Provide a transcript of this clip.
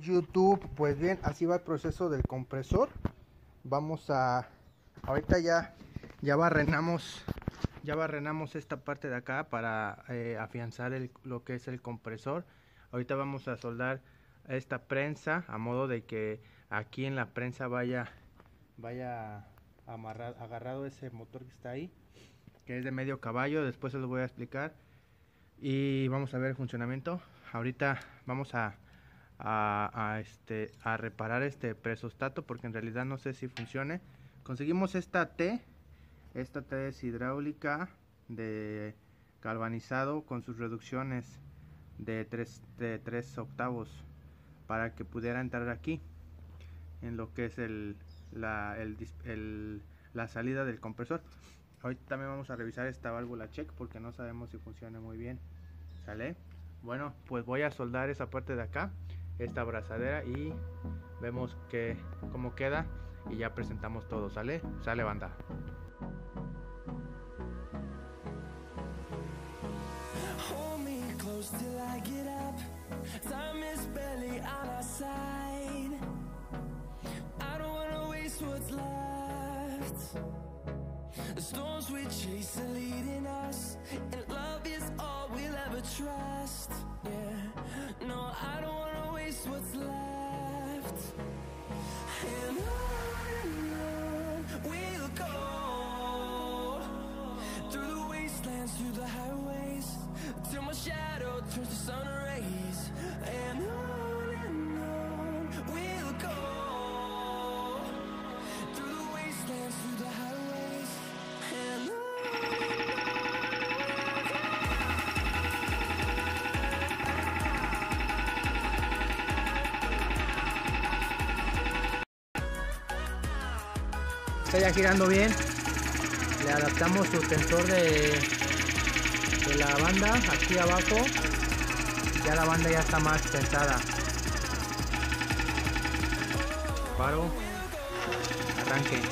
YouTube. Pues bien, así va el proceso del compresor. Vamos a... Ahorita ya barrenamos esta parte de acá para afianzar lo que es el compresor. Ahorita vamos a soldar esta prensa a modo de que aquí en la prensa vaya agarrado ese motor que está ahí, que es de medio caballo. Después se lo voy a explicar y vamos a ver el funcionamiento. Ahorita vamos a reparar este presostato, porque en realidad no sé si funcione. Conseguimos esta T es hidráulica de galvanizado con sus reducciones de 3 octavos para que pudiera entrar aquí en lo que es la salida del compresor. Ahorita también vamos a revisar esta válvula check porque no sabemos si funciona muy bien. ¿Sale? Bueno, pues voy a soldar esa parte de acá, esta abrazadera, y vemos cómo queda y ya presentamos todo. ¿Sale? Sale, banda. Till I get up, time is barely on our side. I don't wanna waste what's left. The storms we chase are leading us, and love is all we'll ever trust. Yeah, no, I don't wanna waste what's left. And on we'll go, through the wastelands, through the highways, till my shadow turns to sun rays. And on we'll go, through the wastelands, through the highways, and Está ya girando bien. Le adaptamos su tensor de la banda aquí abajo. Ya la banda ya está más tensada. Paro, arranque.